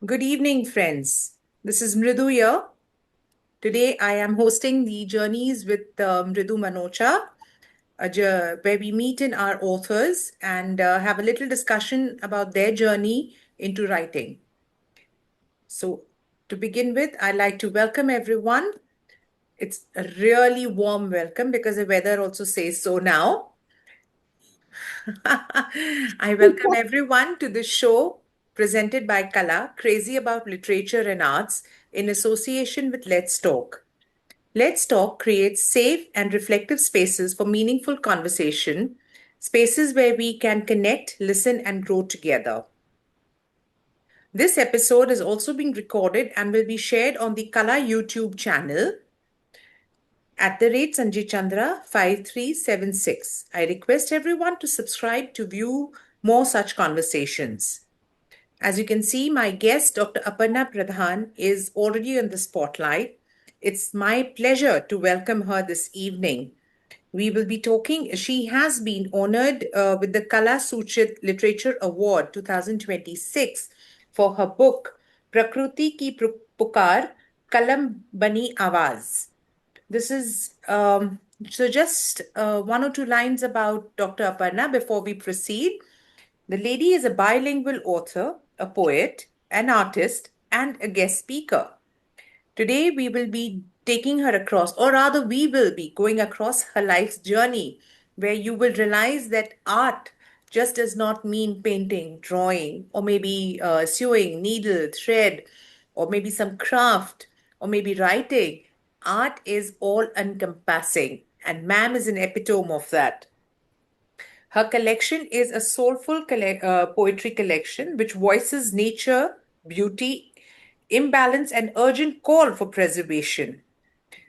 Good evening, friends. This is Mridu here. Today I am hosting the Journeys with Mridu Manocha, where we meet in our authors and have a little discussion about their journey into writing. So, to begin with, I'd like to welcome everyone. It's a really warm welcome because the weather also says so now. I welcome everyone to this show presented by Kala, Crazy About Literature and Arts, in association with Let's Talk. Let's Talk creates safe and reflective spaces for meaningful conversation, spaces where we can connect, listen, and grow together. This episode is also being recorded and will be shared on the Kala YouTube channel at the rate Sanjay Chandra 5376. I request everyone to subscribe to view more such conversations. As you can see, my guest, Dr. Aparna Pradhan, is already in the spotlight. It's my pleasure to welcome her this evening. We will be talking, she has been honored with the Kala Suchit Literature Award 2026 for her book, Prakruti Ki Pukar, Kalam Bani Awaz. This is so just one or two lines about Dr. Aparna before we proceed. The lady is a bilingual author, a poet, an artist, and a guest speaker. Today, we will be taking her across, or rather, we will be going across her life's journey, where you will realize that art just does not mean painting, drawing, or maybe sewing, needle, thread, or maybe some craft, or maybe writing. Art is all encompassing, and ma'am is an epitome of that. Her collection is a soulful poetry collection which voices nature, beauty, imbalance, and urgent call for preservation.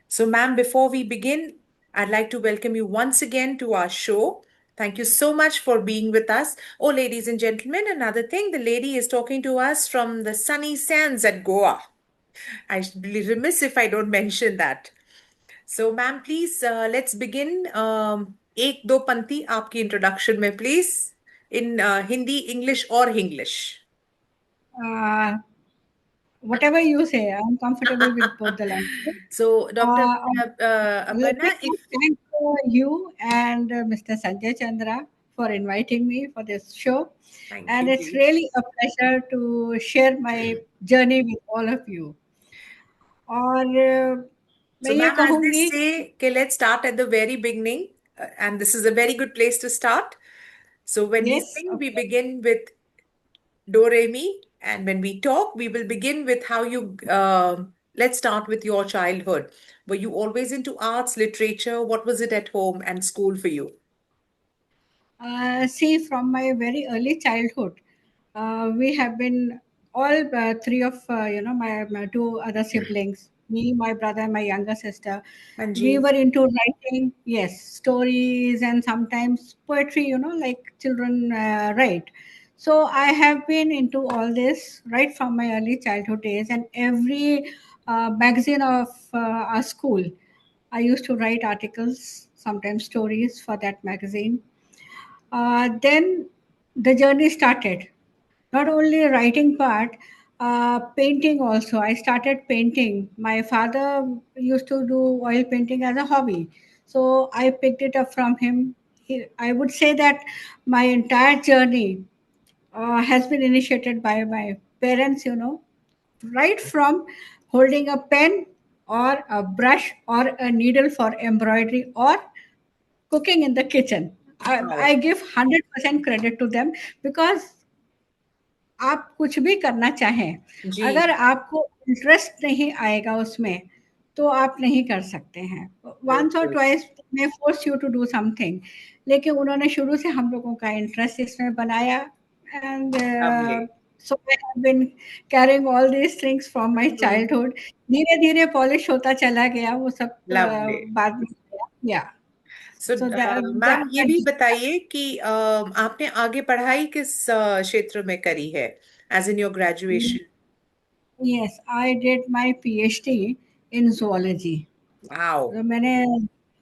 So, ma'am, before we begin, I'd like to welcome you once again to our show. Thank you so much for being with us. Oh, ladies and gentlemen, another thing, the lady is talking to us from the sunny sands at Goa. I should be remiss if I don't mention that. So, ma'am, please let's begin. एक दो पंक्ति आपकी introduction में please in Hindi English और English. Uh, Whatever you say, I'm comfortable with both the languages. So, Dr. Let Aparna, me thank you and Mr. Sanjay Chandra for inviting me for this show. thank And you. it's really a pleasure to share my journey with all of you. और मैं So, ये ma'am, as they कहूँगी say, okay, let's start at the very beginning, and this is a very good place to start. So, when we yes, sing, we okay. begin with do re mi, and when we talk, we will begin with how you. Let's start with your childhood. Were you always into arts, literature? What was it at home and school for you? See, from my very early childhood, we have been all three of my two other siblings, me, my brother, and my younger sister. We Anji. were into writing, yes, stories and sometimes poetry. Like children write. So I have been into all this right from my early childhood days, and every magazine of our school, I used to write articles, sometimes stories for that magazine. Then the journey started. Not only writing part, painting also. I started painting. My father used to do oil painting as a hobby, so I picked it up from him. I would say that my entire journey has been initiated by my parents. Right from holding a pen or a brush or a needle for embroidery or cooking in the kitchen. Wow. I give 100% credit to them because आप कुछ भी करना चाहें, जी. अगर आपको interest नहीं आएगा उसमें, तो आप नहीं कर सकते हैं। वन्स और बिल्कुल. Twice may force you to do something, लेकिन उन्होंने शुरू से हम लोगों का इंटरेस्ट इसमें बनाया and Lovely. So I have been carrying all these things from my Mhm. Childhood. धीरे-धीरे पॉलिश होता चला गया, वो सब Lovely. बाद में आया। या सो सो मैम दैट ये भी बताइए कि आपने आगे पढ़ाई किस क्षेत्र में करी है as in your graduation. Yes, I did my PhD in zoology. Wow. तो मैंने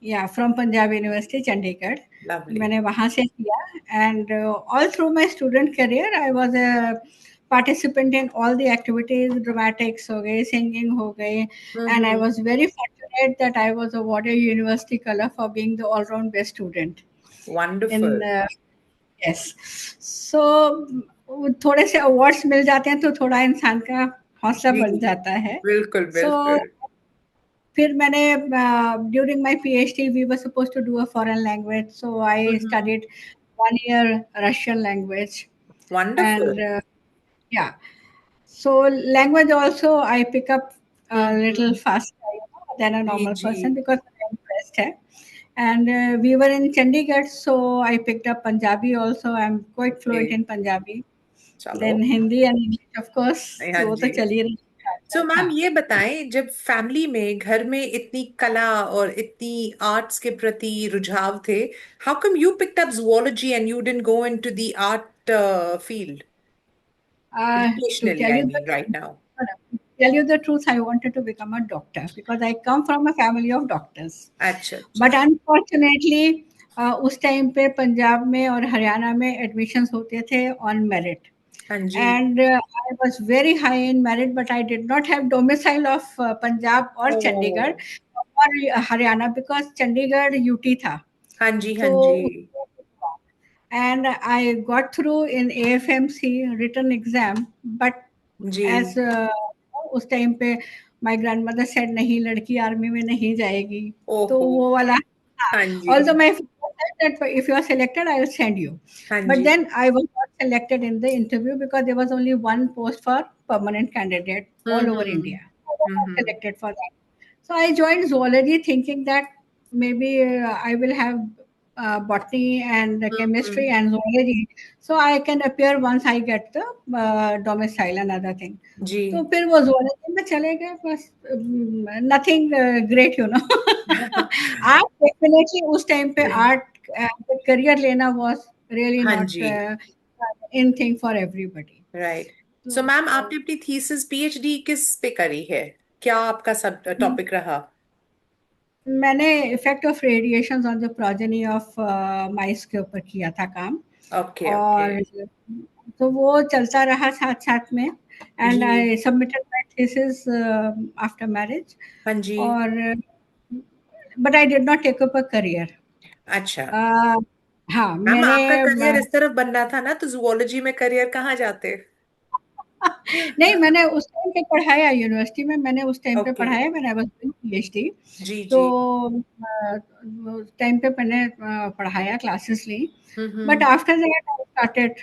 या from Punjab University Chandigarh, lovely. मैंने वहाँ से किया and all through my student career I was a participant in all the activities, dramatics हो गए, singing हो गए, and I Mm-hmm. was very fortunate that I was awarded University Color for being the all-round best student in Wonderful. yes. So थोड़े से awards मिल जाते हैं तो थोड़ा इंसान का हौसला जी, बढ़ जाता है. बिल्कुल, So बिल्कुल. फिर मैंने during my PhD we were supposed to do a foreign language, so I Mm-hmm. studied 1 year Russian language, and Wonderful. yeah. So language also I pick up a little Mm-hmm. faster, than a ji, normal ji. person because I'm impressed. है. And we were in Chandigarh, so I picked up Punjabi also. I'm quite fluent Okay. in Punjabi. चलो. Then Hindi and English, of course. हाँ वो तो जी. चल ही रहा so ma'am था. ये बताएं, जब फैमिली में घर में इतनी कला और इतनी आर्ट्स के प्रति रुझाव थे, how come you picked up zoology and you didn't go into the art field To educationally, tell I you the mean right now? to tell you the truth, I wanted to become a doctor because I come from a family of doctors. अच्छा, But अच्छा. unfortunately, उस time पे पंजाब में और हरियाणा में admissions होते थे on merit. हाँ जी. And I was very high in merit, but I did not have domicile of Punjab or Chandigarh O. or Haryana because Chandigarh UT था. हाँ जी, हाँ जी. So and I got through in AFMC written exam, but जी. as उस time पे my grandmother said नहीं लड़की army में नहीं जाएगी, तो ओहो. वो वाला हाँ. हाँ जी. Although my father said that if you are selected, I will send you. हाँ But ji. then I was not selected in the interview because there was only one post for permanent candidate all over hmm. India. I was not hmm. selected for that. So I joined zoology thinking that maybe I will have botany and chemistry hmm. and zoology. So I can appear once I get the domicile and other thing. जी. तो फिर वो zoology में चले गए बस nothing great art definitely उस time पे art career लेना वाज रियली हाँ नॉट जी. In thing for everybody. Right. So ma'am, तो आपने अपनी थीसिस पीएचडी किस पे करी है? क्या आपका सब टॉपिक रहा? मैंने effect of radiations on the progeny of mice के ऊपर किया था काम. Okay, okay. और तो वो चलता रहा साथ साथ में एंड जी. I submitted my thesis after marriage. हाँ जी. और but I did not take up a career. अच्छा. हाँ मैम, मैंने आपका करियर इस तरफ बनना था ना, तो जूलॉजी में करियर कहाँ जाते? नहीं मैंने उस टाइम पे पढ़ाया यूनिवर्सिटी में. मैंने उस टाइम पे ओके. पढ़ाया मैंने आई वाज डूइंग पीएचडी. जी, तो जी. उस टाइम पे मैंने पढ़ाया क्लासेस ली. But hmm. After that I started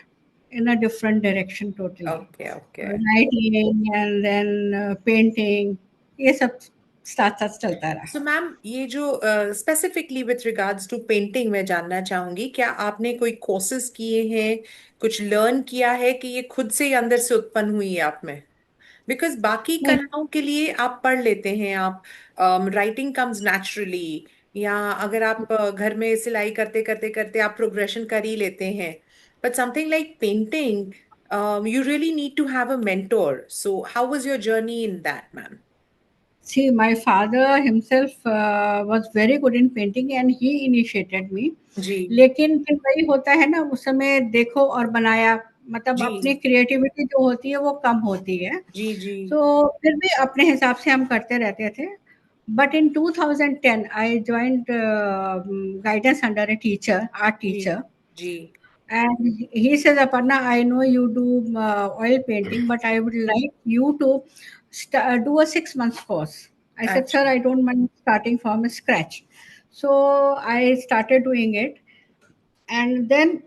in a different direction totally. Okay, okay. Writing and then painting, ये सब साथ साथ चलता सो रहा. मैम, ये जो specifically with regards to painting मैं जानना चाहूंगी, क्या आपने कोई कोर्सेज किए हैं, कुछ लर्न किया है, कि ये खुद से ही अंदर से उत्पन्न हुई है आप में? बिकॉज बाकी नहीं कलाओं के लिए आप पढ़ लेते हैं, आप राइटिंग कम्स नेचुरली, या अगर आप घर में सिलाई करते करते करते आप प्रोग्रेशन कर ही लेते हैं, but something like painting, you really need to have a mentor. So how was your journey in that, ma'am? see my father himself was very good in painting and he initiated me. जी, लेकिन फिर वही होता है ना उस समय देखो और बनाया मतलब जी, अपनी क्रिएटिविटी जो होती है वो कम होती है. जी, जी, तो फिर भी अपने हिसाब से हम करते रहते थे. But in 2010, I joined guidance under a teacher, art ji, teacher, ji. and he says, Aparna, I know you do oil painting, but I would like you to do a 6 months course. I said, sir, अच्छा. I don't mind starting from scratch. So I started doing it, and then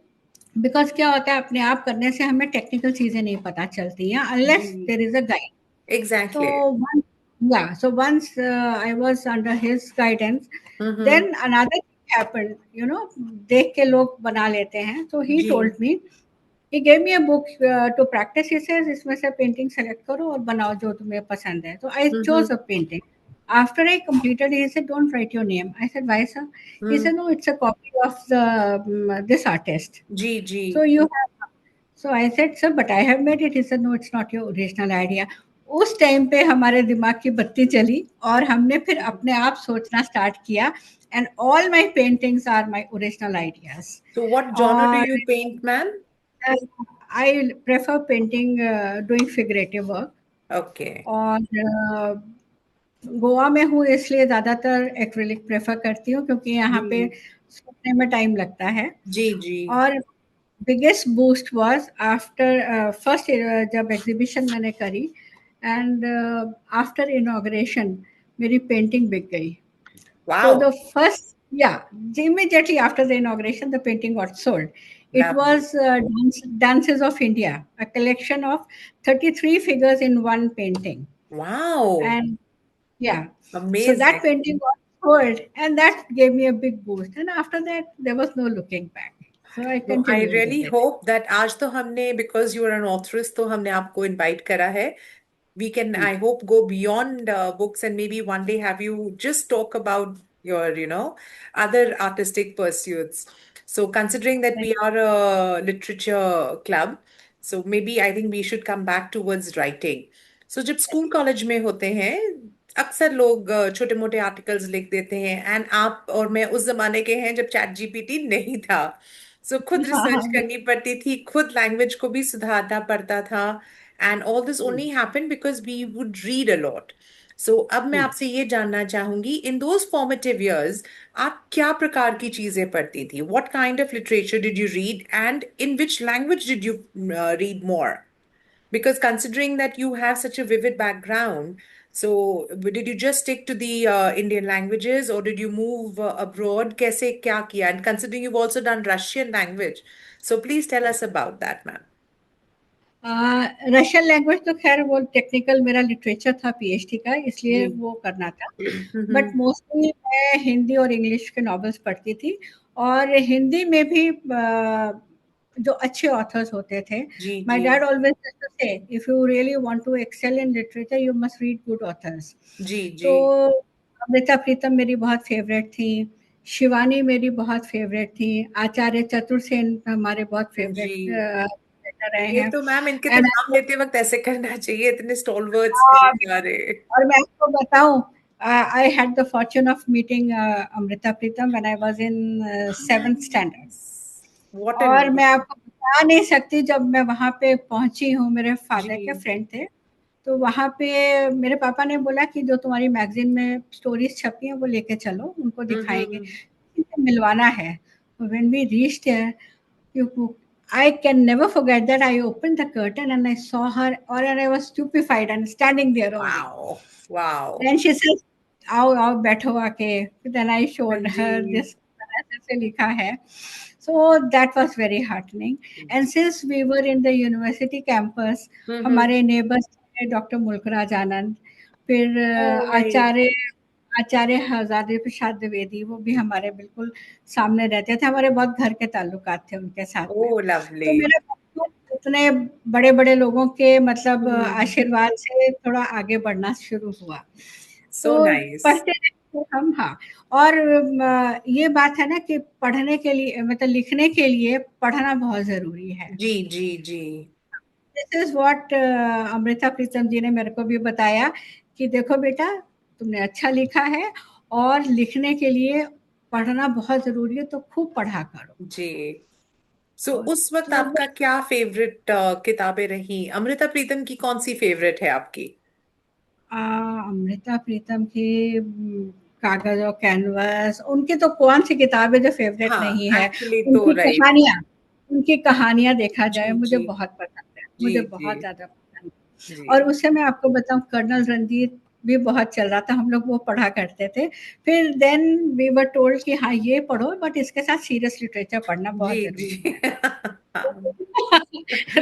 because क्या होता है अपने आप करने से हमें technical चीजें नहीं पता चलती हैं जी. unless there is a guide. So exactly. yeah, so once I was under his guidance, hmm. then another thing happened. देख के लोग बना लेते हैं. So he ji. told me, he gave me a book to practice. He says इसमें से painting select करो और बनाओ जो तुम्हें पसंद है. So I chose hmm. a painting. After I completed, he said, "Don't write your name." I said, "Why, sir?" He hmm. said, "No, it's a copy of the this artist. जी, जी. So you have." So I said, "Sir, but I have made it." He said, "No, it's not your original idea." उस time पे हमारे दिमाग की बत्ती चली और हमने फिर अपने आप सोचना स्टार्ट किया. And all my paintings are my original ideas. So what genre do और you paint, ma'am? I prefer painting, doing figurative work. Okay. और गोवा में हूँ इसलिए ज़्यादातर एक्रिलिक प्रेफर करती हूँ क्योंकि यहाँ पे जी सूखने में टाइम लगता है. जी जी. और biggest boost was after first, जब एग्जीबिशन मैंने करी एंड आफ्टर इनॉग्रेशन मेरी पेंटिंग बिक गई. So wow. the first, yeah, immediately after the inauguration, the painting got sold. It lovely. was Dances of India, a collection of 33 figures in one painting. Wow. And yeah, so that amazing. painting got sold, and that gave me a big boost. And after that, there was no looking back. So I No, I continued with really it. hope that आज तो हमने, because you are an authoress, तो हमने आपको invite करा है. We can, I hope, go beyond books and maybe one day have you just talk about your, other artistic pursuits. So considering that we are a literature club, so maybe I think we should come back towards writing. So जब school college में होते हैं, अक्सर लोग छोटे मोटे articles लिख देते हैं, एंड आप और मैं उस जमाने के हैं जब चैट जीपीटी नहीं था. सो खुद रिसर्च करनी पड़ती थी, खुद लैंग्वेज को भी सुधारना पड़ता था. And all this only happened because we would read a lot. So अब मैं आपसे ये जानना चाहूंगी, इन दोज फॉर्मेटिव इयर्स आप क्या प्रकार की चीजें पढ़ती थी? What kind of literature did you read and in which language did you read more? Because considering that you have such a vivid background, so did you just stick to the Indian languages or did you move abroad? कैसे क्या किया? And considering you've also done Russian language, so please tell us about that, ma'am. Russian language तो खैर वो technical मेरा literature था PhD का, इसलिए जी. वो करना था. But hmm. मोस्टली मैं हिंदी और इंग्लिश के नॉवेल्स पढ़ती थी. और हिंदी में भी जो अच्छे ऑथर्स होते थे. जी माय जी dad always used to say, if you really want to excel in literature you must read good authors. जी जी तो अमृता प्रीतम मेरी बहुत फेवरेट थी. शिवानी मेरी बहुत फेवरेट थी. आचार्य चतुर्सेन हमारे बहुत जी. फेवरेट रहे ये हैं. तो मैम इनके तो एंड नाम लेते वक्त ऐसे करना चाहिए, इतने स्टॉलवर्ड्स हैं हाँ, सारे. और मैं आपको बताऊं, I had the fortune of meeting Amrita Pritam when I was in 7th standard. What an और मैं amazing. आपको बता नहीं सकती, जब मैं वहाँ पे पहुंची हूँ, मेरे फादर के जी फ्रेंड थे, तो वहाँ पे मेरे पापा ने बोला कि जो तुम्हारी मैगजीन में स्टोरीज छपी हैं वो लेके चलो, उनको दिखाएंगे, हम्म. इनसे मिलवाना है. When we reached there, I can never forget that I opened the curtain and I saw her, or and I was stupefied and standing there only. Wow. Wow. Then she said, आओ बैठो आके. Then I showed her ji. this ऐसे लिखा है. So that was very heartening. And since we were in the university campus, हम्म. हमारे neighbors थे doctor Mulk Raj आनंद, फिर oh my. आचार्य आचार्य हजारी प्रसाद द्विवेदी, वो भी हमारे बिल्कुल सामने रहते थे. हमारे बहुत घर के ताल्लुकात थे उनके साथ में. Oh, lovely. तो मेरा बचपन इतने बड़े-बड़े लोगों के मतलब Hmm. आशीर्वाद से थोड़ा आगे बढ़ना शुरू हुआ. So तो nice. पढ़ते रहते थे हम. हाँ, और ये बात है ना कि पढ़ने के लिए मतलब लिखने के लिए पढ़ना बहुत ज़रूरी है. जी जी जी. This is what Amrita Pritam जी ने मेरे को भी बताया कि देखो बेटा, तुमने अच्छा लिखा है और लिखने के लिए पढ़ना बहुत ज़रूरी है, तो खूब पढ़ा करो. जी. सो और उस वक्त लगभग आपका क्या फेवरेट किताबें रही? अमृता प्रीतम की कौन सी फेवरेट है आपकी? अमृता प्रीतम की कागज और कैनवस, उनकी तो कौन सी किताब है जो फेवरेट हाँ, नहीं है. एक्चुअली तो उनकी राइट. कहानियां उनकी कहानियां देखा जी जाए, मुझे जी बहुत पसंद है, जी मुझे जी बहुत ज्यादा पसंद है. जी. और उससे मैं आपको बताऊं, कर्नल रणजीत भी बहुत चल रहा था, हम लोग वो पढ़ा करते थे. फिर देन वी वर टोल्ड कि हाँ ये पढ़ो, बट इसके साथ सीरियस लिटरेचर पढ़ना जी बहुत जी. जरूरी है. हाँ,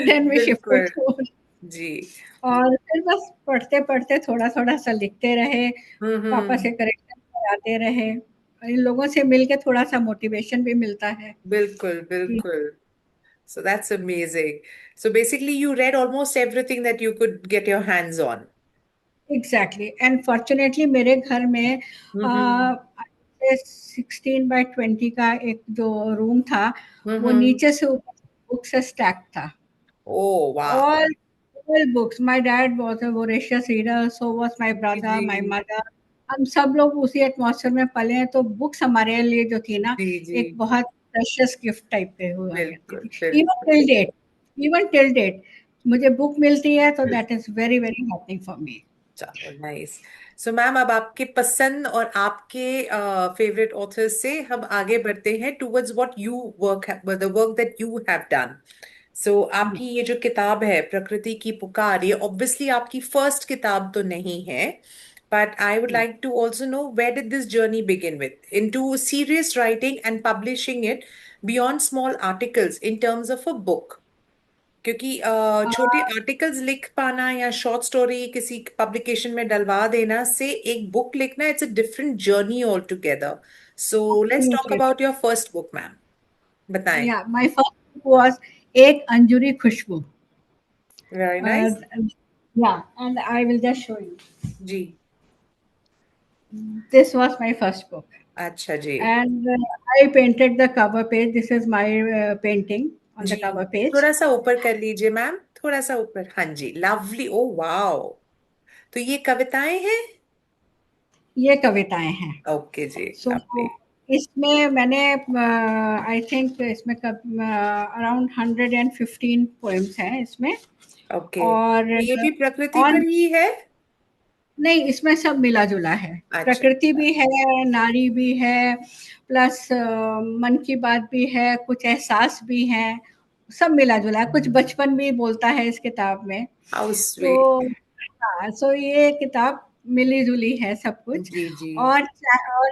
देन वी शिफ्टेड बिल्कुल. टू. जी. और फिर बस पढ़ते-पढ़ते थोड़ा-थोड़ा सा लिखते रहे, पापा हम्म. से करेक्शन कराते रहे. इन लोगों से मिलके थोड़ा-सा मोटिवेशन भी मिलता है बिल्कुल कि बिल्कुल. So that's amazing. So basically, you read almost everything that you could get your hands on. Exactly. And fortunately मेरे घर में Mm-hmm. 16/20 का एक जो रूम था, वो Mm-hmm. नीचे से ऊपर बुक से स्टैक था. Oh, wow. All books. My dad was a voracious reader, so was my जी ब्रदर, जी माय मदर. हम सब लोग उसी एटमॉस्फेयर में पले हैं, तो बुक्स हमारे लिए जो थी ना, जी जी. एक बहुत प्रेशियस गिफ्ट टाइप पे हुआ करती बिल्कुल थी. इवन बिल्कुल. Till date even till date मुझे बुक मिलती है तो that is very very happening for me. चलो नाइस। सो मैम, अब आपके पसंद और आपके फेवरेट ऑथर्स से हम आगे बढ़ते हैं towards what you work, the work that you have done. So आपकी ये जो किताब है प्रकृति की पुकार, ये ऑब्वियसली आपकी फर्स्ट किताब तो नहीं है, but I would like to also know where did this journey begin with into serious writing and publishing it beyond small articles in terms of a book? क्योंकि छोटे आर्टिकल्स लिख पाना या शॉर्ट स्टोरी किसी पब्लिकेशन में डलवा देना से एक बुक लिखना, it's a different journey altogether. So let's talk absolutely. About your first book ma'am, बताएं। Yeah my first book was Ek Anjuri Khushboo. Very nice. Yeah and I will just show you, जी। This was my first book अच्छा जी। and I painted the cover page. This is my painting on the ji, cover page. थोड़ा सा ऊपर कर लीजिए ma'am, थोड़ा सा ऊपर, हाँ जी, लवली, ओ वाओ। तो ये कविताएं हैं? ये कविताएं हैं। ओके जी, सो लवली। इसमें मैंने आई थिंक इसमें अराउंड 115 पोएम्स हैं इसमें। ओके, और ये भी प्रकृति और पर ही है? नहीं, इसमें सब मिला जुला है। अच्छा प्रकृति अच्छा। भी है, नारी भी है, प्लस मन की बात भी है, कुछ एहसास भी है, सब मिला जुला है। कुछ बचपन भी बोलता है इस किताब में। हाउ तो स्वीट। हाँ, सो ये किताब मिली-जुली है सब कुछ। जी जी। और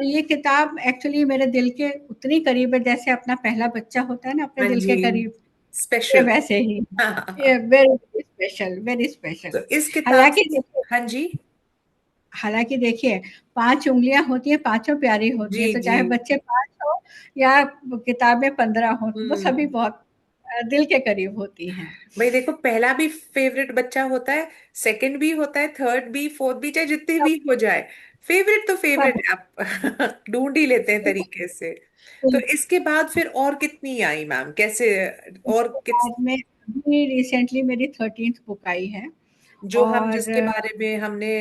ये किताब एक्चुअली मेरे दिल के उतनी करीब है जैसे अपना पहला बच्चा होता है ना अपने हाँ दिल जी, के करीब, ये स्पेशल। वैसे ही। हाँ। ये वेरी स्पेशल, वेरी स्पेशल। तो इस किताब हालाँकि से, देखिए हाँ जी। हालाँकि देखिए 5 उँगलियाँ होती हैं, पाँचों प्यारी होती जी हैं, तो जी। चाहे बच्चे 5 हों या किताबें 15 हों, वो सभी हम्म। बहुत दिल के करीब होती हैं। भाई देखो, पहला भी फेवरेट बच्चा होता है, सेकंड भी होता है, थर्ड भी, फोर्थ भी, चाहे जितने सब भी हो जाए, फेवरेट तो सब फेवरेट आप ढूंढ ही लेते हैं तरीके से। तो इसके बाद फिर और कितनी आई मैम, कैसे? और उसके किस, बाद में अभी रिसेंटली मेरी 13th बुक आई है। जो हम और जिसके बारे में हमने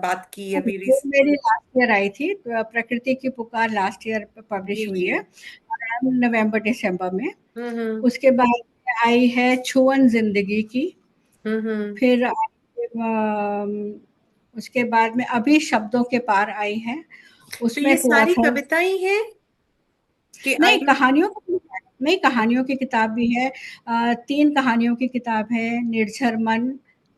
बात की अभी वो रिस, मेरी लास्ट ईयर आई थी, प्रकृति की पुकार लास्ट ईयर जी पब्लिश हुई जी। है अराउंड नवंबर दिसंबर में। हम्म। उसके बाद में आई है छुअन जिंदगी की। हम्म। फिर उसके बाद में अभी शब्दों के पार आई है, तो उसमें ये हुआ सारी था। कविताएं हैं कि नहीं, आयु? कहानियों की नहीं, कहानियों की किताब भी है। 3 कहानियों की किताब है, निर्झर मन,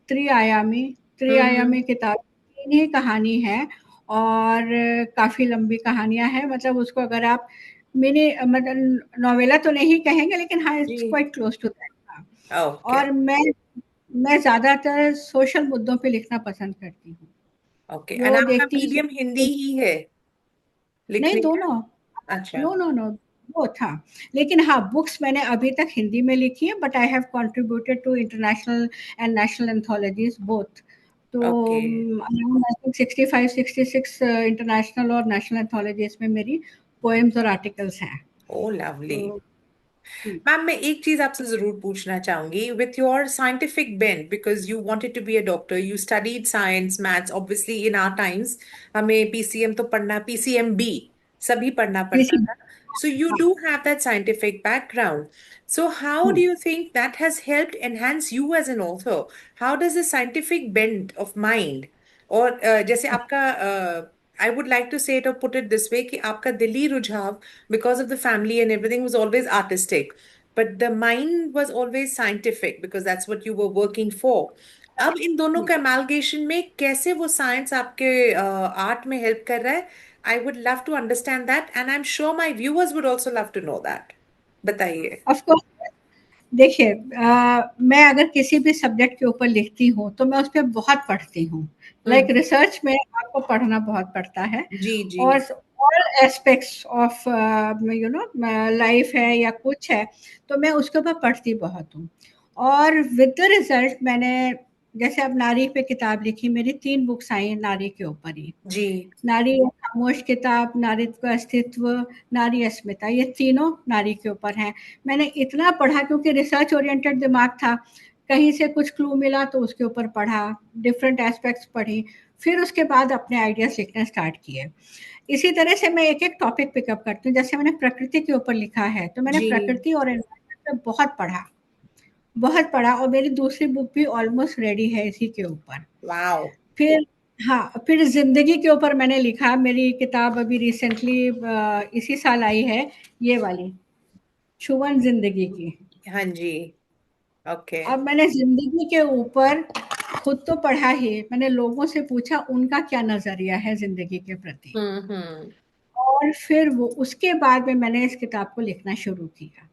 त्रिआयामी। हम्म। त्रिआयामी किताब 3 ही कहानी है और काफ़ी लंबी कहानियाँ हैं, मतलब उसको अगर आप मिनी मतलब नोवेला तो नहीं कहेंगे, लेकिन हाँ, जी। It's quite close to that. हाँ, ओके। और मैं ज़्यादातर सोशल मुद्दों पे लिखना पसंद करती हूँ। ओके, एंड वो आपका देखती मीडियम हिंदी हूँ। ही है नहीं, लिखने का? दोनों। अच्छा। नो, नो, नो, बोथ हाँ। लेकिन हाँ, बुक्स मैंने अभी तक हिंदी में लिखी है, but I have contributed to international and national anthologies both. तो okay. Around I think 65-66 international और नेशनल एंथोलॉजीज़ में मेरी पोएम्स और आर्टिकल्स हैं। Oh lovely. तो हुँ, मैम, मैं एक चीज आपसे जरूर पूछना चाहूंगी, with your scientific bent, because you wanted to be a doctor, you studied science maths, obviously in our times हमें पीसीएम तो पढ़ना, पीसीएम बी सभी पढ़ना पड़ता किसी था। So you हाँ, do have that scientific background. So how hmm. do you think that has helped enhance you as an author? How does the scientific bent of mind, और जैसे आपका, I would like to say it or put it this way, कि आपका दिली रुझाव, because of the family and everything, was always artistic, but the mind was always scientific because that's what you were working for. अब इन दोनों का amalgamation में कैसे वो science आपके आर्ट में हेल्प कर रहा है? I would love to understand that, and I'm sure my viewers would also love to know that. बताइए। ऑफ़ कोर्स देखिए मैं अगर किसी भी सब्जेक्ट के ऊपर लिखती हूँ, तो मैं उस पे बहुत पढ़ती हूँ। लाइक हम्म। रिसर्च में आपको पढ़ना बहुत पड़ता है जी जी। और all aspects of you know life है या कुछ है, तो मैं उसके ऊपर पढ़ती बहुत हूँ। और विद द रिज़ल्ट मैंने जैसे अब नारी पे किताब लिखी, मेरी 3 बुक्स आई हैं नारी के ऊपर ही। जी। नारी एक खामोश किताब, नारीत्व का अस्तित्व, नारी अस्मिता, ये तीनों नारी के ऊपर हैं। मैंने इतना पढ़ा क्योंकि रिसर्च ओरिएंटेड दिमाग था, कहीं से कुछ क्लू मिला तो उसके ऊपर पढ़ा, डिफरेंट एस्पेक्ट्स पढ़ी, फिर उसके बाद अपने आइडियाज़ लिखना स्टार्ट किए। इसी तरह से मैं एक-एक टॉपिक पिकअप करती हूँ, जैसे मैंने प्रकृति के ऊपर लिखा है, तो मैंने जी। प्रकृति और एनवायरनमेंट पे बहुत पढ़ा। बहुत पढ़ा, और मेरी दूसरी बुक भी ऑलमोस्ट रेडी है इसी के ऊपर। वाओ। फिर हाँ, फिर ज़िंदगी के ऊपर मैंने लिखा, मेरी किताब अभी रिसेंटली इसी साल आई है, ये वाली, छुवन ज़िंदगी की। हाँ जी। ओके। अब मैंने ज़िंदगी के ऊपर खुद तो पढ़ा ही, मैंने लोगों से पूछा उनका क्या नज़रिया है ज़िंदगी के प्रति, हम्म। और फिर वो उसके बाद में मैंने इस किताब को लिखना शुरू किया।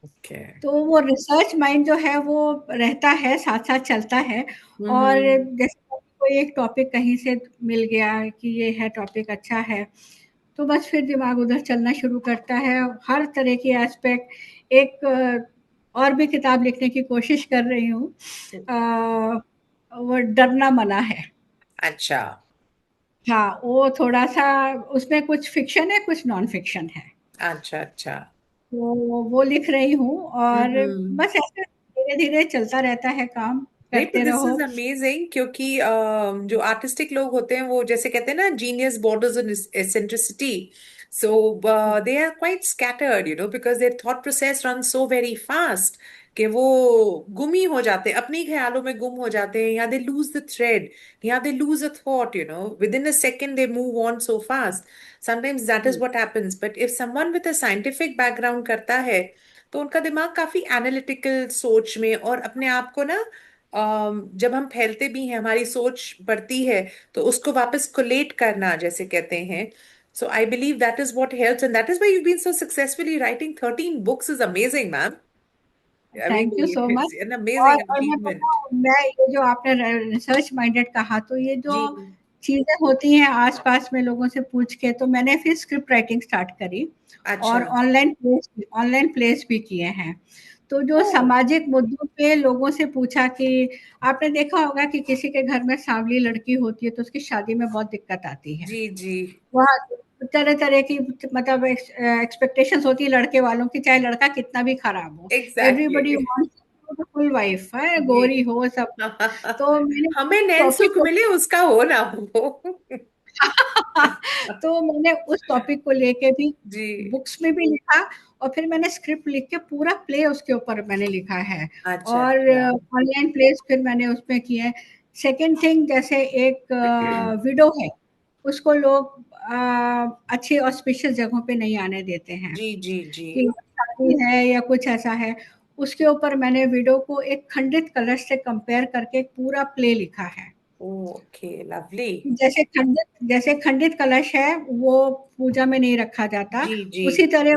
ओके। तो वो रिसर्च माइंड जो है वो रहता है, साथ-साथ चलता है। और हम्म। जैसे कोई एक टॉपिक कहीं से मिल गया कि ये है टॉपिक अच्छा है, तो बस फिर दिमाग उधर चलना शुरू करता है। हर तरह की एस्पेक्ट, एक और भी किताब लिखने की कोशिश कर रही हूँ। वो डरना मना है। अच्छा। हाँ, वो थोड़ा-सा, उसमें कुछ फ़िक्शन है, कुछ नॉन फ़िक्शन है। अच्छा। अच्छा। वो लिख रही हूँ, और हम्म। बस ऐसे धीरे-धीरे चलता रहता है काम, नहीं, पर करते दिस रहो। इज अमेजिंग, क्योंकि जो आर्टिस्टिक लोग होते हैं वो जैसे कहते हैं ना, genius borders on eccentricity, so they are quite scattered, because their thought process run so very fast कि वो गुम ही हो जाते हैं, अपने ही ख्यालों में गुम हो जाते हैं, या दे लूज द थ्रेड, या they lose a thought, with in a second they move on so fast. Sometimes that is hmm, what happens, but if someone with a scientific background करता है, तो उनका दिमाग काफी एनालिटिकल सोच में, और अपने आप को ना, जब हम फैलते भी हैं, हमारी सोच बढ़ती है, तो उसको वापस कोलेट करना जैसे कहते हैं। So I believe that is what helps, and that is why you been so successfully writing 13 books is amazing, ma'am. I mean, thank you so much. It's an amazing और मैं अचीवमेंट। बताऊँ, मैं ये जो आपने रिसर्च माइंडेड कहा, तो ये जो जी। चीज़ें होती हैं आस-पास में लोगों से पूछ के, तो मैंने फिर स्क्रिप्ट राइटिंग स्टार्ट करी, अच्छा। और ऑनलाइन प्लेस भी किए हैं। तो जो ओ। सामाजिक मुद्दों पे लोगों से पूछा कि आपने देखा होगा कि किसी के घर में सांवली लड़की होती है तो उसकी शादी में बहुत दिक्कत आती है। जी जी। वहाँ तरह-तरह की, मतलब एक्सपेक्टेशंस होती है लड़के वालों की, चाहे लड़का कितना भी खराब हो। Exactly. Everybody wants beautiful wife है, जी। गोरी हो, सब। तो मैंने हमें नैन टॉपिक सुख को मिले, उसका हो ना हो। तो मैंने उस टॉपिक को लेके भी जी। बुक्स में भी लिखा, और फिर मैंने स्क्रिप्ट लिख के पूरा प्ले उसके ऊपर मैंने लिखा है, अच्छा और अच्छा। ऑनलाइन प्लेस फिर मैंने उसमें किए हैं। सेकंड थिंग, जैसे एक विडो है, उसको लोग अच्छे ऑस्पिशियस जगहों पे नहीं आने देते हैं, जी जी जी। कि शादी है या कुछ ऐसा है। उसके ऊपर मैंने विडो को एक खंडित कलश से कंपेयर करके एक पूरा प्ले लिखा है। Okay, lovely. जैसे खंडित कलश है, वो पूजा में नहीं रखा जाता, जी जी। उसी तरह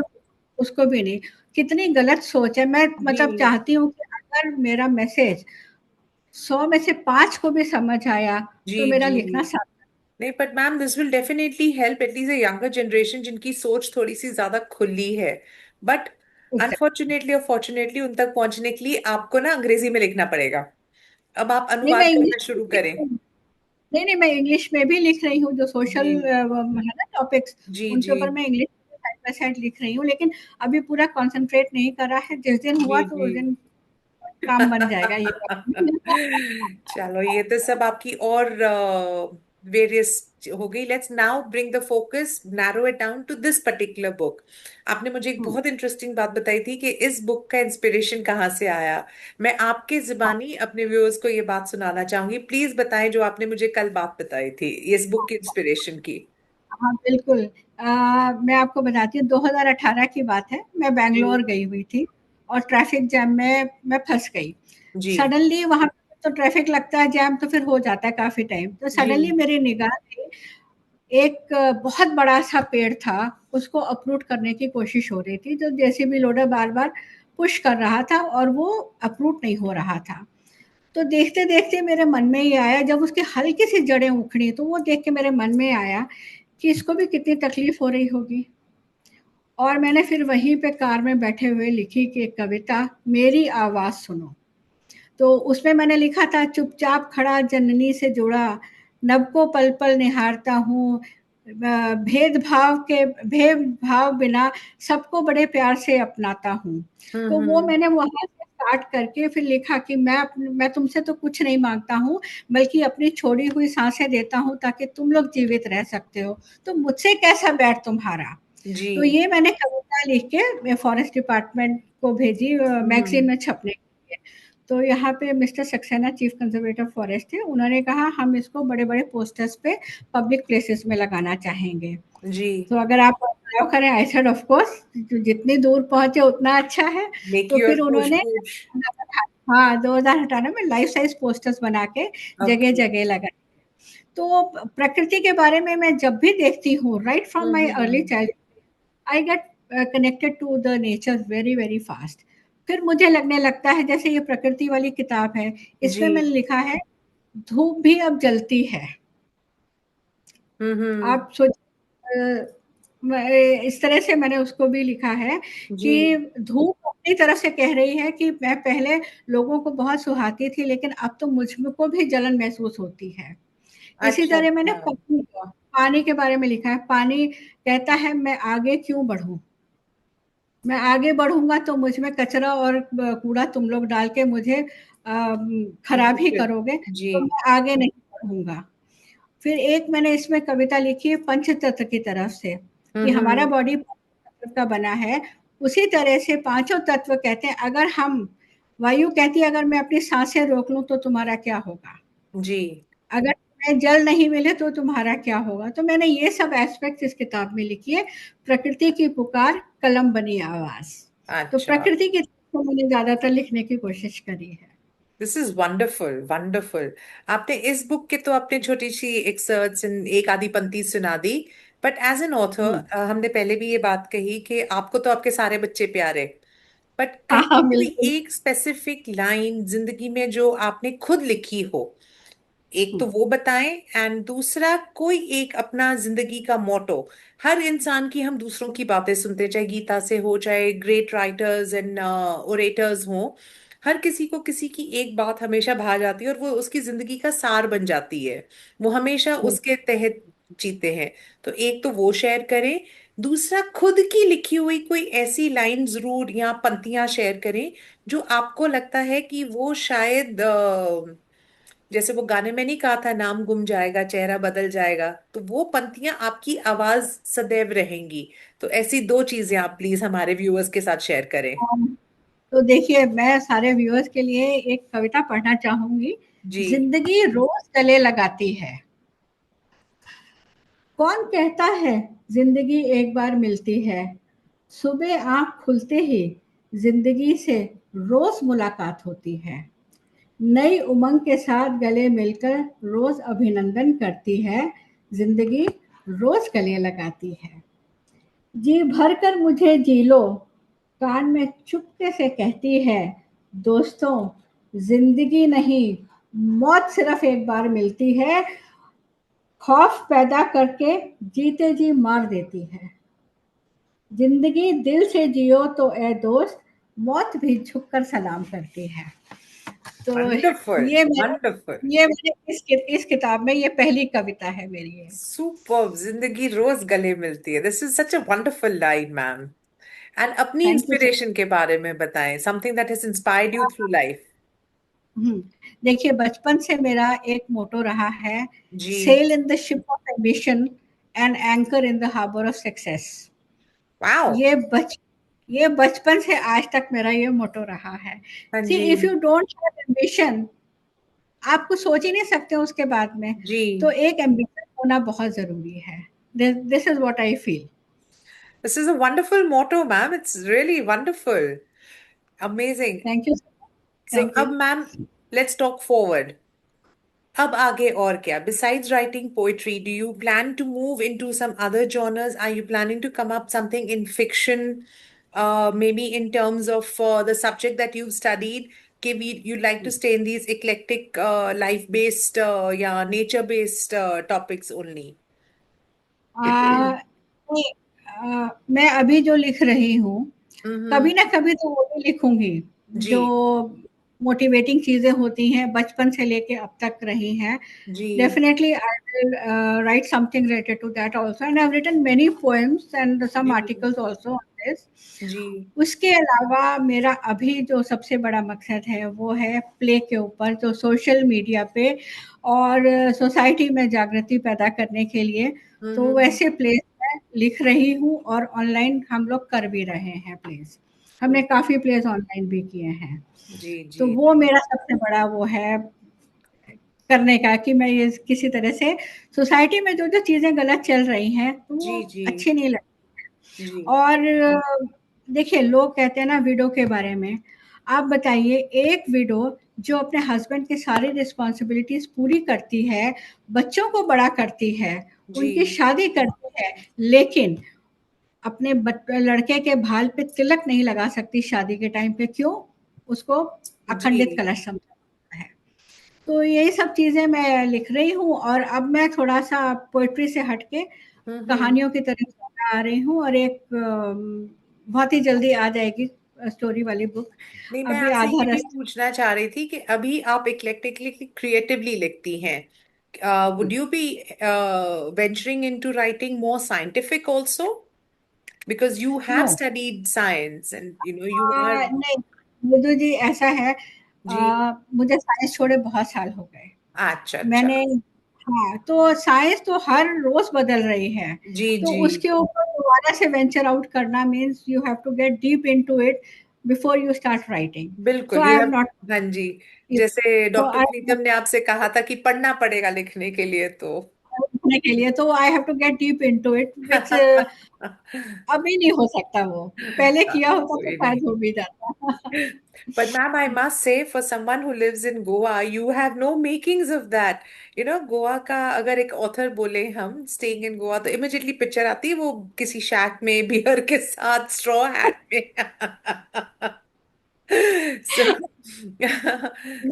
उसको भी नहीं। कितनी गलत सोच है। मैं जी मतलब चाहती हूँ कि अगर मेरा मैसेज 100 में से 5 को भी समझ आया, जी तो मेरा जी। लिखना सार्थक नहीं, but ma'am, this will definitely help at least a younger generation जिनकी सोच थोड़ी सी ज्यादा खुली है। बट है। अनफॉर्चुनेटली और फॉर्चुनेटली उन तक पहुंचने के लिए आपको ना अंग्रेजी में लिखना पड़ेगा। अब आप नहीं, मैं अनुवाद इंग्लिश करना में शुरू भी लिख करें। रही हूँ। नहीं, मैं इंग्लिश में भी लिख रही हूँ, जो सोशल जी है ना टॉपिक्स, जी उनके जी। ऊपर मैं इंग्लिश में साइड बाय साइड लिख रही हूँ, लेकिन अभी पूरा कॉन्संट्रेट नहीं करा है। जिस दिन जी हुआ तो जी। उस दिन काम बन जाएगा ये वाला। चलो, ये तो सब आपकी और वेरियस हो गई। Let's now bring the focus, narrow it down to this particular book. आपने मुझे एक हुँ। बहुत इंटरेस्टिंग बात बताई थी कि इस बुक का इंस्पिरेशन कहाँ से आया। मैं आपके जुबानी अपने व्यूअर्स को ये बात सुनाना चाहूंगी। प्लीज बताएं जो आपने मुझे कल बात बताई थी इस बुक की इंस्पिरेशन की। हाँ, बिल्कुल। मैं आपको बताती हूँ, 2018 की बात है, मैं बैंगलोर जी गई हुई थी, और ट्रैफ़िक जैम में मैं फँस गई। जी सडनली वहाँ पे तो ट्रैफ़िक लगता है, जैम तो फिर हो जाता है काफ़ी टाइम। तो जी। सडनली मेरी निगाह से एक बहुत बड़ा-सा पेड़ था, उसको अप्रूट करने की कोशिश हो रही थी, जो जेसीबी लोडर बार-बार पुश कर रहा था, और वो अप्रूट नहीं हो रहा था। तो देखते-देखते मेरे मन में ये आया, जब उसकी हल्की-सी जड़ें उखड़ी, तो वो देख के मेरे मन में आया कि इसको भी कितनी तकलीफ़ हो रही होगी। और मैंने फिर वहीं पे कार में बैठे हुए लिखी कि एक कविता, मेरी आवाज़ सुनो। तो उसमें मैंने लिखा था, चुपचाप खड़ा जननी से जुड़ा, नभ को पल-पल निहारता हूँ, भेदभाव बिना सबको बड़े प्यार से अपनाता हूँ। तो वो हम्म। मैंने वहाँ से स्टार्ट करके फिर लिखा कि मैं तुमसे तो कुछ नहीं माँगता हूँ, बल्कि अपनी छोड़ी हुई साँसें देता हूँ ताकि तुम लोग जीवित रह सकते हो। तो मुझसे कैसा बैर तुम्हारा? जी। तो ये मैंने कविता लिख के मैं फॉरेस्ट डिपार्टमेंट को भेजी, मैगज़ीन हम्म। में छपने के लिए। तो यहाँ पे mister Saxena chief conservator forest थे, उन्होंने कहा हम इसको बड़े बड़े पोस्टर्स पे पब्लिक प्लेसेस में लगाना चाहेंगे। जी। तो अगर आप अलाउ करें, आई सेड ऑफ कोर्स, जितनी दूर पहुंचे उतना अच्छा है। मेक तो योर फिर पुश उन्होंने पुश। हाँ 2018 में लाइफ साइज पोस्टर्स बना के जगह ओके। जगह लगाए। तो प्रकृति के बारे में मैं जब भी देखती हूँ, right from my early hmm. Child, I get connected to the nature very very fast. फिर मुझे लगने लगता है, जैसे ये प्रकृति वाली किताब है, जी। इसमें मैंने लिखा है धूप भी अब जलती है। हम्म। आप सोच इस तरह से मैंने उसको भी लिखा है जी। कि धूप अपनी तरफ से कह रही है कि मैं पहले लोगों को बहुत सुहाती थी, लेकिन अब तो मुझको भी जलन महसूस होती है। इसी अच्छा तरह मैंने अच्छा। पानी के बारे में लिखा है। पानी कहता है मैं आगे क्यों बढ़ूं, मैं आगे बढ़ूंगा तो मुझ में कचरा और कूड़ा तुम लोग डाल के मुझे खराब ही दूषित। करोगे, जी। तो मैं आगे नहीं बढ़ूंगा। फिर एक मैंने इसमें कविता लिखी है पंचतत्व की तरफ से, कि हमारा हम्म। बॉडी तत्व का बना है। उसी तरह से पांचों तत्व कहते हैं, अगर हम, वायु कहती है अगर मैं अपनी सांसें रोक लूं तो तुम्हारा क्या होगा, जी। अगर तुम्हें जल नहीं मिले तो तुम्हारा क्या होगा। तो मैंने ये सब एस्पेक्ट इस किताब में लिखी है। प्रकृति की पुकार, कलम बनी आवाज। तो अच्छा। प्रकृति की तरफ से मैंने ज्यादातर लिखने की कोशिश करी है। This is wonderful wonderful. आपने इस बुक के तो आपने छोटी सी एक्सर्ट्स एक आधी पंक्ति सुना दी, but as an hmm. Author हमने पहले भी ये बात कही कि आपको तो आपके सारे बच्चे प्यारे, बट हाँ कहीं हाँ कोई बिल्कुल। एक स्पेसिफिक लाइन जिंदगी में जो आपने खुद लिखी हो, एक तो हम्म, वो बताएं, एंड दूसरा कोई एक अपना जिंदगी का मोटो। हर इंसान की हम दूसरों की बातें सुनते हैं, चाहे गीता से हो, चाहे ग्रेट राइटर्स एंड ओरेटर्स हो, हर किसी को किसी की एक बात हमेशा भा जाती है और वो उसकी जिंदगी का सार बन जाती है, वो हमेशा बिल्कुल। उसके तहत जीते हैं। तो एक तो वो शेयर करें, दूसरा खुद की लिखी हुई कोई ऐसी लाइन जरूर या पंक्तियां शेयर करें जो आपको लगता है कि वो शायद जैसे वो गाने में नहीं कहा था, नाम गुम जाएगा चेहरा बदल जाएगा, तो वो पंक्तियां आपकी आवाज सदैव रहेंगी। तो ऐसी दो चीजें आप प्लीज हमारे व्यूअर्स के साथ शेयर करें। तो देखिए, मैं सारे व्यूअर्स के लिए एक कविता पढ़ना चाहूंगी। जी। जिंदगी रोज गले लगाती है, कौन कहता है जिंदगी एक बार मिलती है। सुबह आंख खुलते ही जिंदगी से रोज मुलाकात होती है। नई उमंग के साथ गले मिलकर रोज अभिनंदन करती है। जिंदगी रोज गले लगाती है। जी भर कर मुझे जी लो, कान में चुपके से कहती है। दोस्तों, जिंदगी नहीं, मौत सिर्फ एक बार मिलती है। खौफ पैदा करके जीते जी मार देती है। जिंदगी दिल से जियो तो ए दोस्त, मौत भी झुककर सलाम करती है। तो वंडरफुल वंडरफुल। ये मैंने इस किताब में ये पहली कविता है मेरी ये। सुपर, जिंदगी रोज गले मिलती है, this is such a wonderful line ma'am. And अपनी थैंक यू सर। इंस्पिरेशन के बारे में बताएं, something that has inspired you through life. देखिए, बचपन से मेरा एक मोटो रहा है, जी। Sail in the ship of ambition and anchor in the harbour of success. Wow. ये बच ये बचपन से आज तक मेरा ये मोटो रहा है। हाँ सी जी। If you don't have ambition, आप कुछ सोच ही नहीं सकते उसके बाद में। जी। तो एक एम्बिशन होना बहुत जरूरी है। This is what I feel. This is a wonderful motto, ma'am. It's really wonderful. Amazing. Thank you. So, thank you. अब मैम, let's talk forward. अब आगे और क्या? Besides writing poetry, do you plan to move into some other genres? Are you planning to come up something in fiction, maybe in terms of the subject that you've studied? You'd like to stay in these eclectic, life-based, yeah, nature-based topics only. नहीं, मैं अभी जो लिख रही हूँ, Mm-hmm. कभी ना कभी तो वो भी लिखूंगी। जी। जो मोटिवेटिंग चीजें होती हैं बचपन से लेके अब तक रही हैं, जी। Definitely I will write something related to that also, and I have written many poems and some जी। Articles also on this. जी। उसके अलावा मेरा अभी जो सबसे बड़ा मकसद है वो है प्ले के ऊपर, जो सोशल मीडिया पे और सोसाइटी में जागृति पैदा करने के लिए। तो हम्म। वैसे प्लेस मैं लिख रही हूँ और ऑनलाइन हम लोग कर भी रहे हैं प्लेस। हमने काफ़ी प्लेस ऑनलाइन भी किए हैं। जी तो जी वो मेरा सबसे बड़ा वो है करने का कि मैं ये किसी तरह से सोसाइटी में जो-जो चीज़ें गलत चल रही हैं, तो जी वो जी अच्छी नहीं लगती। जी और देखिए लोग कहते हैं ना विडो के बारे में, आप बताइए एक विडो जो अपने हस्बैंड की सारी रिस्पॉन्सिबिलिटीज़ पूरी करती है, बच्चों को बड़ा करती है, जी उनकी शादी करती है, लेकिन अपने लड़के के भाल पे तिलक नहीं लगा सकती शादी के टाइम पे, क्यों? उसको अखंडित जी। कलश समझा जाता है। तो यही सब चीज़ें मैं लिख रही हूँ और अब मैं थोड़ा-सा पोएट्री से हट के हम्म। कहानियों की तरफ ज़्यादा आ रही हूँ और एक बहुत ही जल्दी आ जाएगी स्टोरी वाली बुक। नहीं, मैं अभी आपसे आधा ये भी रास्ता। पूछना चाह रही थी कि अभी आप इक्लेक्टिकली क्रिएटिवली लिखती हैं, would you be venturing into writing more scientific also? Because you have no, studied science and you are. नहीं, मधु जी ऐसा है जी। मुझे साइंस छोड़े बहुत साल हो गए। अच्छा अच्छा। मैंने हाँ, तो साइंस तो हर रोज़ बदल रही है, जी तो जी। उसके ऊपर दोबारा से वेंचर आउट करना means you have to get deep into it before you start writing. So बिल्कुल, I you have have. Not हाँ जी। जैसे सो डॉक्टर आई प्रीतम ने आपसे कहा था कि पढ़ना पड़ेगा लिखने के लिए, तो लिखने के लिए तो I have to get deep into it which अभी नहीं हो सकता वो। पहले किया होता तो कोई नहीं। शायद हो भी जाता। But ma'am, I must say, for someone who lives in Goa, you have no makings of that. Goa का अगर एक ऑथर बोले हम स्टेइंग इन गोवा, तो इमिजिएटली पिक्चर आती है वो किसी शैक में बियर के साथ स्ट्रॉ हैट में। So,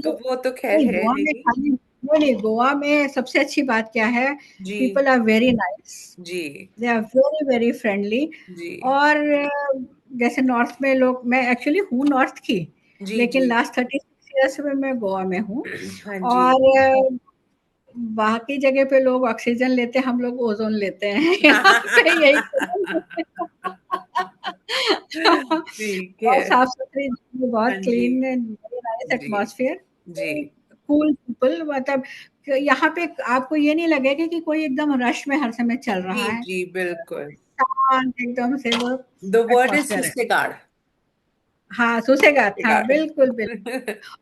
तो वो तो खैर नहीं, है गोवा में नहीं। खाली वो नहीं, गोवा में सबसे अच्छी बात क्या है, जी पीपल आर वेरी नाइस, जी they are very, very friendly. जी और जैसे नॉर्थ में लोग मैं एक्चुअली हूँ नॉर्थ की, जी लेकिन जी। लास्ट 36 ईयर्स में मैं गोवा में हूँ। हाँ जी। और बाकी जगह पे लोग ऑक्सीजन लेते हैं, हम लोग ओज़ोन लेते हैं। यहाँ पे यही ठीक है। बहुत साफ-सुथरी, हाँ बहुत जी क्लीन एंड वेरी नाइस जी एटमॉस्फियर। जी कूल पीपल, मतलब यहाँ पे आपको ये नहीं लगेगा कि कोई एकदम रश में हर समय चल जी रहा है। जी बिल्कुल। शांत एकदम से वो द वर्ड इज एटमॉस्फियर है। सुस्तेगाड़। हाँ, सोसेगा था, सुस्तेगाड़। बिल्कुल,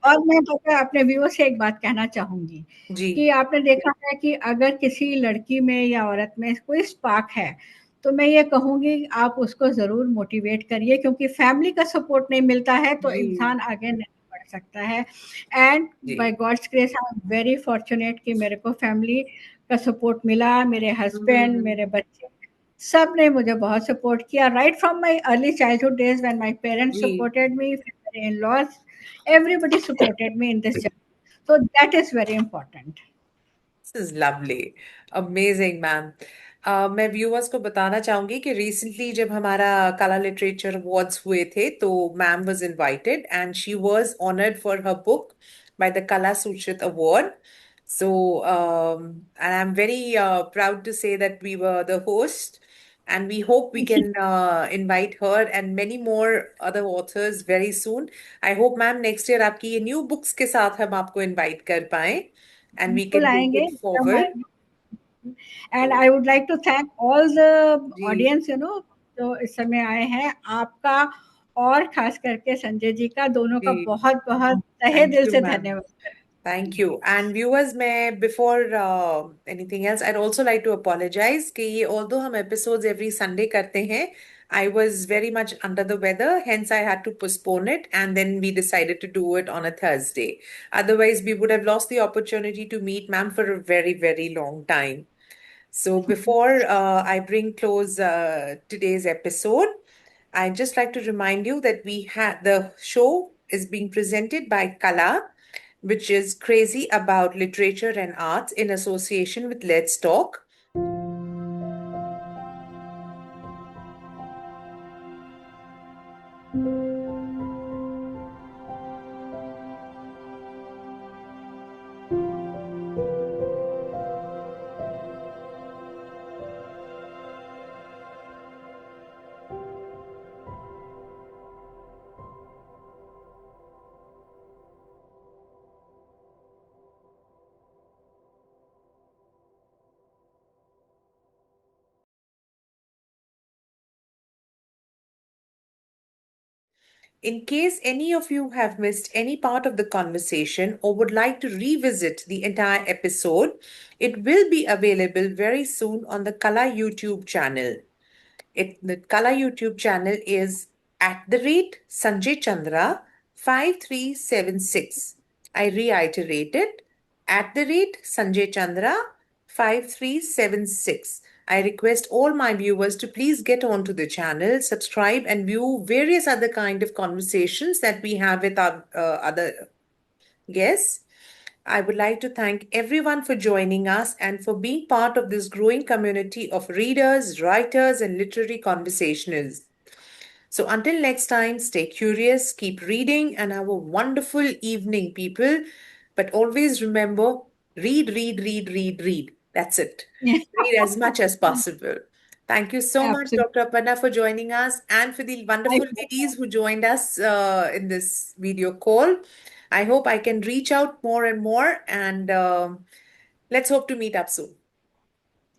और मैं पता है अपने व्यूअर्स से एक बात कहना चाहूँगी जी कि आपने देखा है कि अगर किसी लड़की में या औरत में कोई स्पार्क है, तो मैं ये कहूँगी आप उसको ज़रूर मोटिवेट करिए, क्योंकि फैमिली का सपोर्ट नहीं मिलता है तो जी इंसान आगे नहीं बढ़ सकता है। एंड बाय जी। God's grace I am very fortunate कि मेरे को फैमिली का सपोर्ट मिला, मेरे हस्बैंड, हम्म। मेरे बच्चे, सब ने मुझे बहुत सपोर्ट किया right from my early childhood days when my parents जी। सपोर्टेड मी, मेरे in-laws, everybody supported me in this journey. So that is very important. This is lovely, amazing ma'am. मैं व्यूअर्स को बताना चाहूंगी कि रिसेंटली जब हमारा कला लिटरेचर अवार्ड्स हुए थे, तो ma'am was invited and she was honoured for her book by the कला सूचित award. So, and I'm very proud to say that we were the host, and we hope we can invite her and many more other authors very soon. I hope, ma'am, next year आपकी ये new books के साथ हम आपको invite कर पाएं, and we बिल्कुल can take आएंगे it forward. And I would like to thank all the जी। ऑडियंस जो इस समय आए हैं, आपका और खास करके संजय जी का, दोनों का जी। बहुत बहुत तहे Thank दिल you, से ma'am. धन्यवाद। Thank you. And viewers, may before anything else, I'd also like to apologize कि ये although हम episodes every Sunday करते हैं, I was very much under the weather, hence I had to postpone it, and then we decided to do it on a Thursday. Otherwise, we would have lost the opportunity to meet ma'am for a very, very long time. So before I bring close today's episode, I'd just like to remind you that we had the show is being presented by Kala, which is crazy about literature and arts in association with Let's Talk. In case any of you have missed any part of the conversation or would like to revisit the entire episode, it will be available very soon on the Kala YouTube channel. The Kala YouTube channel is at the rate Sanjay Chandra 5376. I reiterate it, at the rate Sanjay Chandra 5376. I request all my viewers to please get onto the channel, subscribe, and view various other kind of conversations that we have with our other guests. I would like to thank everyone for joining us and for being part of this growing community of readers, writers, and literary conversationalists. So until next time, stay curious, keep reading, and have a wonderful evening, people. But always remember, read, read, read, read, read. That's it. Yeah, Read as much as possible. Thank you so much, absolutely. Dr. Aparna, for joining us, and for the My wonderful pleasure. ladies who joined us in this video call. I hope I can reach out more and more, and let's hope to meet up soon.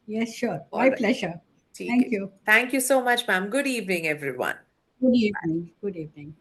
Yes, sure. All My right. pleasure. ठीक है Thank ji. you. Thank you so much, ma'am. Good evening, everyone. Good evening. Good evening.